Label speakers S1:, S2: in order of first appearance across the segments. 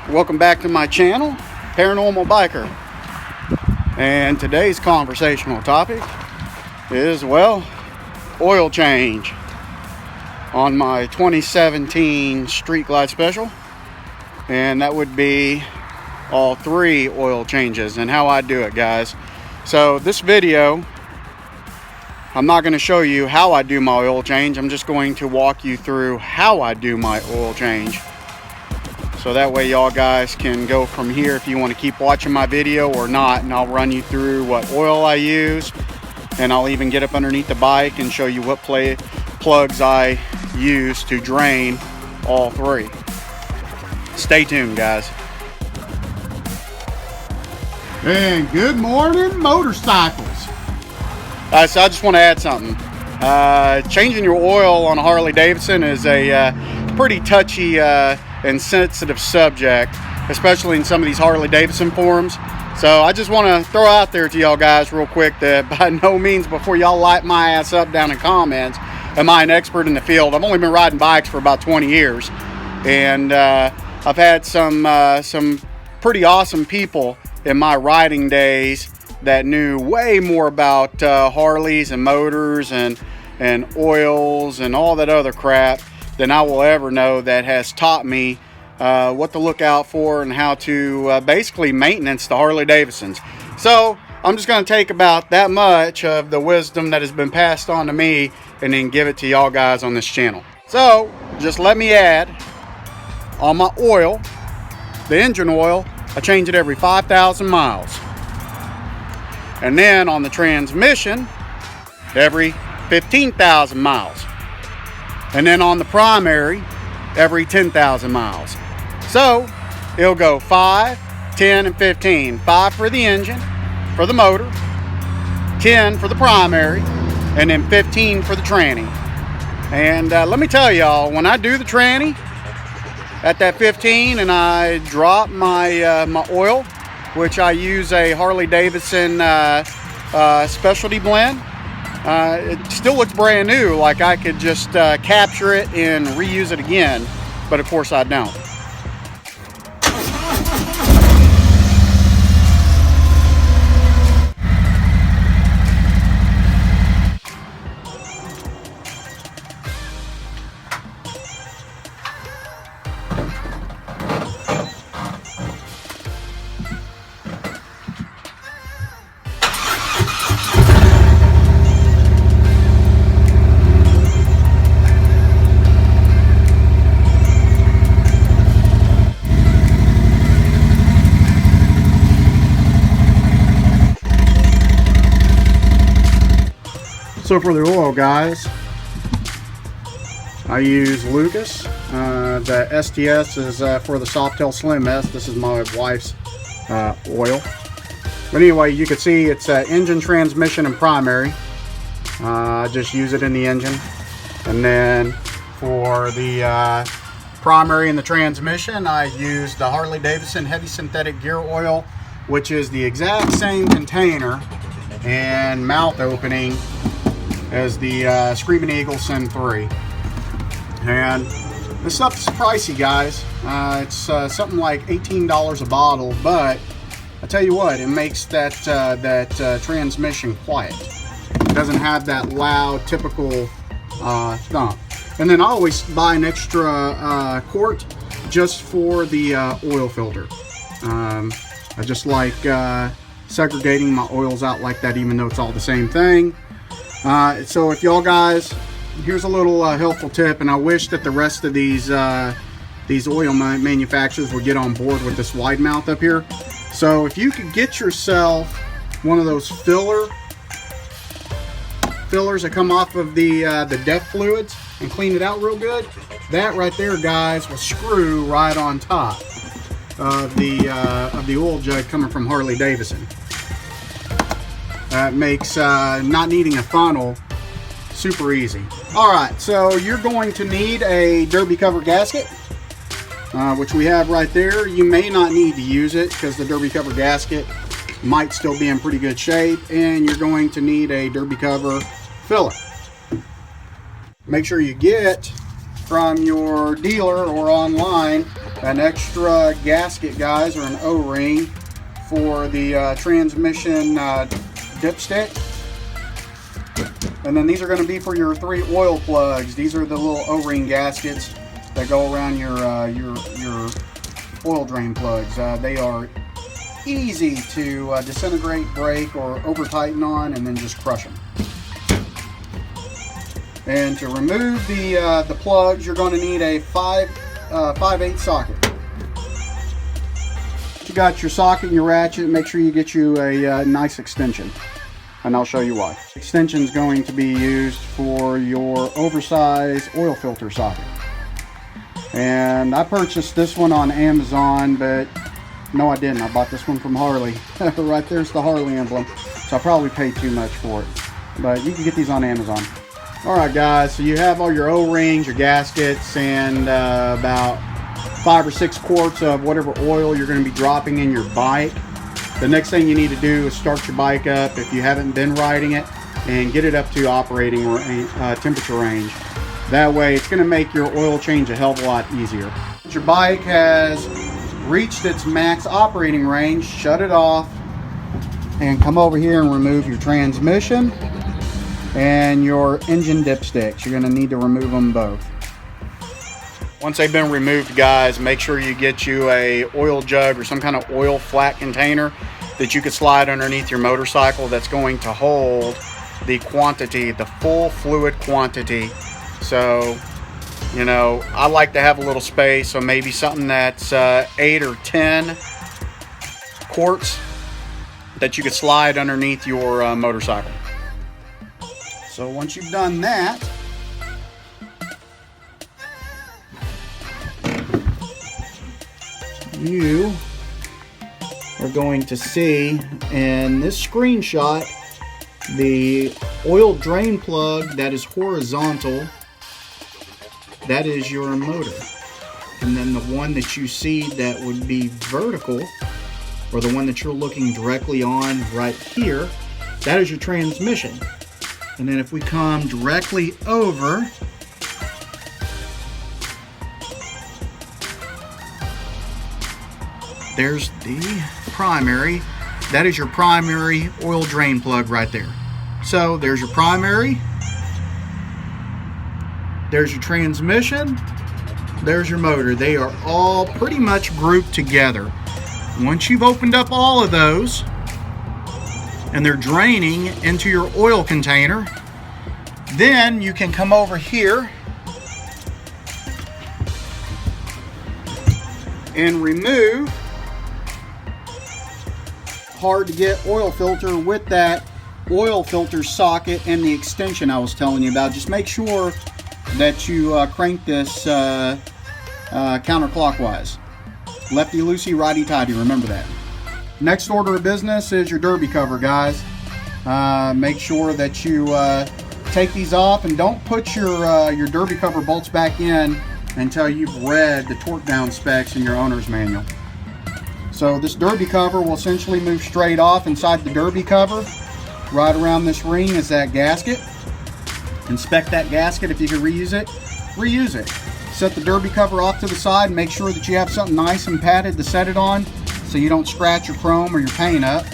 S1: welcome back to my channel, Paranormal Biker. And today's conversational topic is, well, oil change on my 2017 Street Glide Special. And that would be all 3 oil changes and how I do it, guys. So this video, I'm not going to show you how I do my oil change. I'm just going to walk you through how I do my oil change. So that way y'all guys can go from here if you want to keep watching my video or not. And I'll run you through what oil I use. And I'll even get up underneath the bike and show you what plugs I use to drain all 3. Stay tuned, guys.
S2: And good morning, motorcycles.
S1: So I just want to add something. Changing your oil on a Harley Davidson is a pretty touchy and sensitive subject, especially in some of these Harley Davidson forums. So I just want to throw out there to y'all guys real quick that by no means, before y'all light my ass up down in comments, am I an expert in the field. I've only been riding bikes for about 20 years, and I've had some pretty awesome people in my riding days that knew way more about Harleys and motors and oils and all that other crap than I will ever know, that has taught me what to look out for and how to basically maintenance the Harley Davidsons. So I'm just going to take about that much of the wisdom that has been passed on to me and then give it to y'all guys on this channel. So just let me add, on my oil, the engine oil, I change it every 5,000 miles. And then on the transmission, every 15,000 miles. And then on the primary, every 10,000 miles. So it'll go 5, 10, and 15. 5 for the engine, for the motor, 10 for the primary, and then 15 for the tranny. And let me tell y'all, when I do the tranny at that 15 and I drop my my oil, which I use a Harley Davidson specialty blend, it still looks brand new, like I could just capture it and reuse it again, but of course I don't. So for the oil, guys, I use Lucas. The STS is for the Softail Slim S. This is my wife's oil. But anyway, you can see it's engine, transmission, and primary. I just use it in the engine. And then for the primary and the transmission, I use the Harley Davidson Heavy Synthetic Gear Oil, which is the exact same container and mouth opening as the Screaming Eagle Sin 3. And this stuff is pricey, guys. It's something like $18 a bottle, but I tell you what, it makes that transmission quiet. It doesn't have that loud, typical thump. And then I always buy an extra quart just for the oil filter. I just like segregating my oils out like that, even though it's all the same thing. So if y'all guys, here's a little helpful tip, and I wish that the rest of these oil manufacturers would get on board with this wide mouth up here. So if you could get yourself one of those fillers that come off of the depth fluids and clean it out real good, that right there, guys, will screw right on top of the oil jug coming from Harley Davidson. That makes not needing a funnel super easy. Alright, so you're going to need a derby cover gasket, which we have right there. You may not need to use it because the derby cover gasket might still be in pretty good shape, and you're going to need a derby cover filler. Make sure you get from your dealer or online an extra gasket, guys, or an O-ring for the transmission dipstick. And then these are going to be for your 3 oil plugs. These are the little O-ring gaskets that go around your oil drain plugs. They are easy to disintegrate, break, or over tighten on, and then just crush them. And to remove the plugs, you're going to need a 5/8 socket. You got your socket and your ratchet. Make sure you get you a nice extension, and I'll show you why. Extension is going to be used for your oversized oil filter socket. And I purchased this one on Amazon, but no, I didn't. I bought this one from Harley. Right there's the Harley emblem. So I probably paid too much for it. But you can get these on Amazon. Alright guys, so you have all your O-rings, your gaskets, and about 5 or 6 quarts of whatever oil you're going to be dropping in your bike. The next thing you need to do is start your bike up if you haven't been riding it, and get it up to operating temperature range. That way it's going to make your oil change a hell of a lot easier. Once your bike has reached its max operating range, shut it off and come over here and remove your transmission and your engine dipsticks. You're going to need to remove them both. Once they've been removed, guys, make sure you get you a oil jug or some kind of oil flat container that you could slide underneath your motorcycle that's going to hold the quantity, the full fluid quantity. So, you know, I like to have a little space, so maybe something that's 8 or 10 quarts that you could slide underneath your motorcycle. So once you've done that, you are going to see in this screenshot the oil drain plug that is horizontal. That is your motor. And then the one that you see that would be vertical, or the one that you're looking directly on right here, that is your transmission. And then if we come directly over, there's the primary. That is your primary oil drain plug right there. So there's your primary, there's your transmission, there's your motor. They are all pretty much grouped together. Once you've opened up all of those and they're draining into your oil container, then you can come over here and remove hard to get oil filter with that oil filter socket and the extension I was telling you about. Just make sure that you crank this counterclockwise. Lefty loosey, righty tighty, remember that. Next order of business is your derby cover, guys. Make sure that you take these off, and don't put your derby cover bolts back in until you've read the torque down specs in your owner's manual. So this derby cover will essentially move straight off. Inside the derby cover, right around this ring, is that gasket. Inspect that gasket. If you can reuse it, reuse it. Set the derby cover off to the side and make sure that you have something nice and padded to set it on so you don't scratch your chrome or your paint up.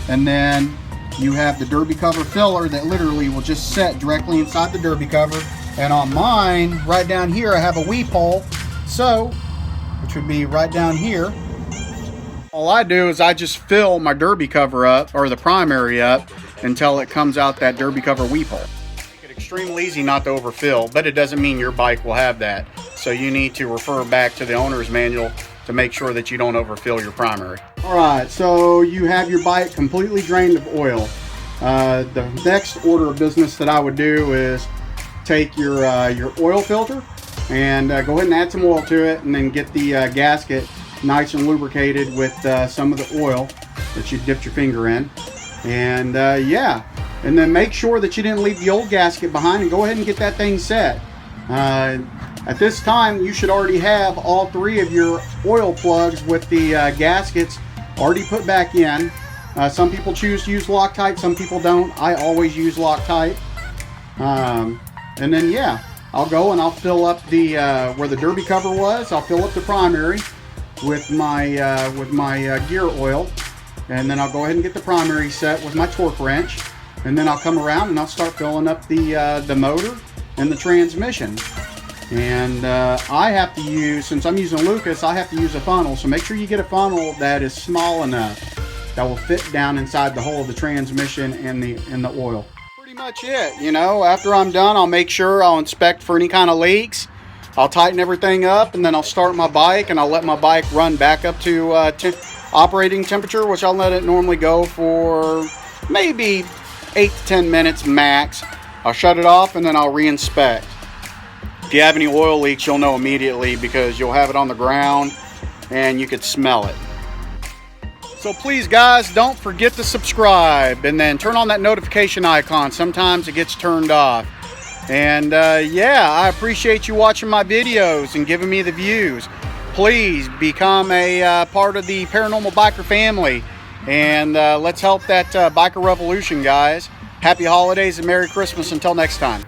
S1: And then you have the derby cover filler that literally will just set directly inside the derby cover. And on mine, right down here, I have a weep hole, which would be right down here. All I do is I just fill my derby cover up, or the primary up, until it comes out that derby cover weep hole. Make it extremely easy not to overfill, but it doesn't mean your bike will have that. So you need to refer back to the owner's manual to make sure that you don't overfill your primary. Alright, so you have your bike completely drained of oil. The next order of business that I would do is take your oil filter and go ahead and add some oil to it, and then get the gasket nice and lubricated with some of the oil that you dipped your finger in. And yeah, and then make sure that you didn't leave the old gasket behind, and go ahead and get that thing set. At this time, you should already have all 3 of your oil plugs with the gaskets already put back in. Some people choose to use Loctite, some people don't. I always use Loctite. And then yeah, I'll go and I'll fill up the where the derby cover was. I'll fill up the primary, with my gear oil, and then I'll go ahead and get the primary set with my torque wrench, and then I'll come around and I'll start filling up the motor and the transmission. And I have to use, since I'm using Lucas, I have to use a funnel. So make sure you get a funnel that is small enough that will fit down inside the hole of the transmission and the oil. Pretty much it. You know, after I'm done, I'll make sure I'll inspect for any kind of leaks. I'll tighten everything up, and then I'll start my bike, and I'll let my bike run back up to operating temperature, which I'll let it normally go for maybe 8 to 10 minutes max. I'll shut it off, and then I'll re-inspect. If you have any oil leaks, you'll know immediately because you'll have it on the ground and you could smell it. So please guys, don't forget to subscribe and then turn on that notification icon. Sometimes it gets turned off. And yeah, I appreciate you watching my videos and giving me the views. Please become a part of the Paranormal Biker family, and let's help that biker revolution, guys. Happy holidays and Merry Christmas until next time.